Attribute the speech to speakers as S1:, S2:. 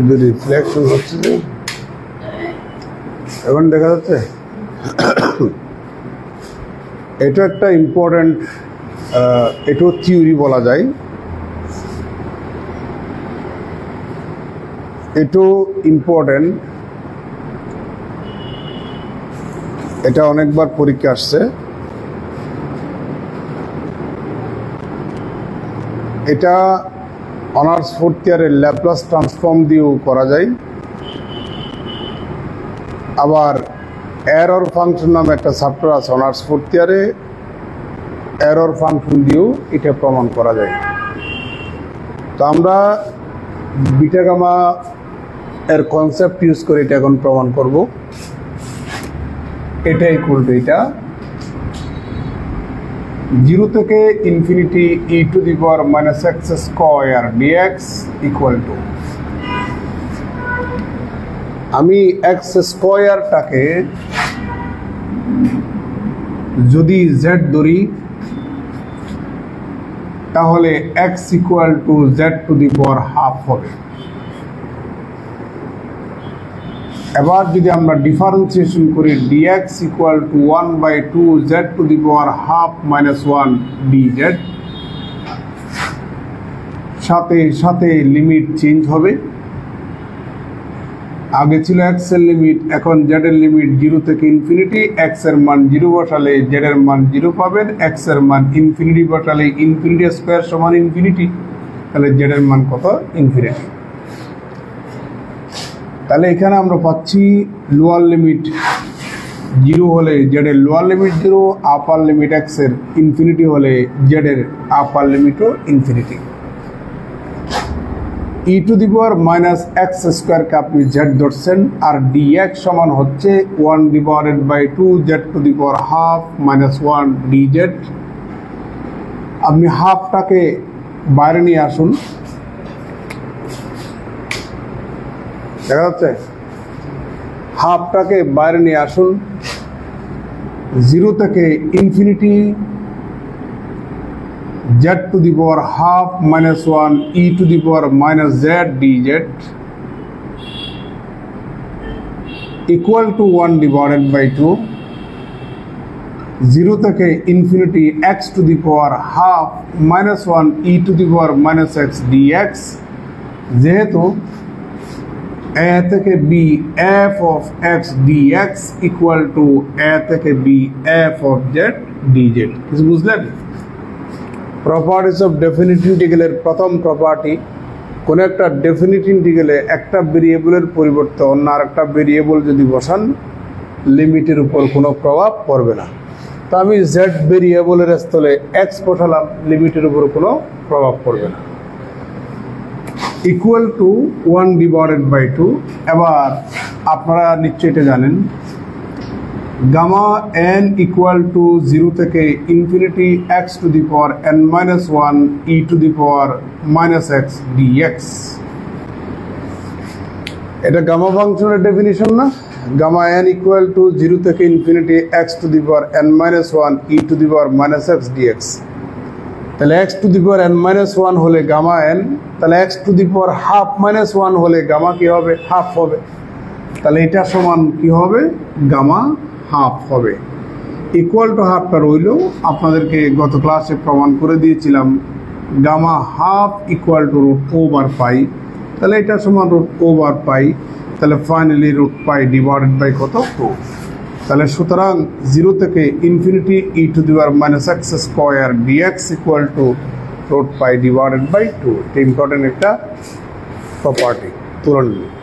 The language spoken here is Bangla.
S1: যে রিফ্লেকশন হচ্ছে যে এখন দেখা যাচ্ছে এটা একটা ইম্পর্টেন্ট, এটাও থিওরি বলা যায়, এটাও ইম্পর্টেন্ট, এটা অনেকবার পরীক্ষা আসছে। এটা অনার্স ফোর্থ ইয়ারের ল্যাপ্লাস ট্রান্সফর্ম দিয়েও করা যায়, আবার এরর ফাংশন নামে একটা চ্যাপ্টার আছে অনার্স ফোর্থ ইয়ারে, এরর ফাংশন দিয়েও এটা প্রমাণ করা যায়। তো আমরা বিটা গামা এর কনসেপ্ট ইউজ করে এটা এখন প্রমাণ করব। এটা ইকুয়াল টু এটা 0 থেকে infinity e to the power minus x square dx equal to, আমি এক্স স্কয়ারটাকে যদি z ধরি তাহলে x equal to z to the power half হবে। এবার যদি আমরা ডিফারেন্সিয়েশন করি dx equal to 1/2 z to the power half minus 1 dz, সাথে সাথে লিমিট চেঞ্জ হবে। আগে ছিল x এর লিমিট, এখন z এর লিমিট 0 থেকে ইনফিনিটি, x এর মান 0 বসালে z এর মান 0 পাবেন, x এর মান ইনফিনিটি বসালে ইনফিনিটি স্কয়ার সমান ইনফিনিটি, তাহলে z এর মান কত? ইনফিনিটি। তাহলে এখানে আমরা পাচ্ছি লোয়ার লিমিট 0 হলে z এর lower limit 0, upper limit x এর ইনফিনিটি হলে z এর আপার লিমিটও infinity. e to the power minus x square কে আপনি z ধরছেন, আর dx সমান হচ্ছে 1/2 z to the power half minus 1 dz। আপনি হাফটাকে বাইরে নিয়ে আসুন, দেখা যাচ্ছে হাফটাকে বাইরে নিয়ে আসুন, 0 থেকে infinity z to the power half minus 1 e to the power minus z dz equal to 1/2, 0 থেকে infinity x two the power half minus 1 e to the power minus x dx, যেহেতু a থেকে b f of x dx equal two a থেকে b f of z dz। কিছু বুঝলেন? প্রপার্টিস অফ ডেফিনিট ইন্টিগ্রালের প্রথম প্রপার্টি, কোন একটা ডেফিনিট ইন্টিগ্রালে একটা ভেরিয়েবলের পরিবর্তে অন্য আরেকটা ভেরিয়েবল যদি বসান লিমিটের উপর কোনো প্রভাব পড়বে না। তো আমি z ভেরিয়েবলের স্থলে x বসালাম, লিমিটের উপর কোনো প্রভাব পড়বে না। Equal to 1/2। এবার আপনারা নিশ্চয়ই এটা জানেন, গামা n ইকুয়াল টু 0 থেকে infinity x two the power n minus 1 e to the power minus x dx। এটা গামা ফাংশনের ডেফিনিশন না? গামা n ইকুয়াল টু 0 থেকে infinity x two the power n minus 1 e to the power minus x dx। তাহলে x two the power n minus 1 হলে গামা n, তাহলে x two the power half minus 1 হলে গামা কি হবে? হাফ হবে। তাহলে এটা সমান কি হবে? গামা হাফ হবে। ইকুয়াল টু হাফটা রইল, আপনাদেরকে গত ক্লাসে প্রমাণ করে দিয়েছিলাম gamma half equal to root over pi, তাহলে এটা সমান রুট ওভার পাই, তাহলে finally root pi divided by কত? 2। তাহলে সুতরাং 0 থেকে infinity e to the power minus x square dx equal to root pi divided by 2। এটা ইম্পর্টেন্ট একটা প্রপার্টি, তুলনা।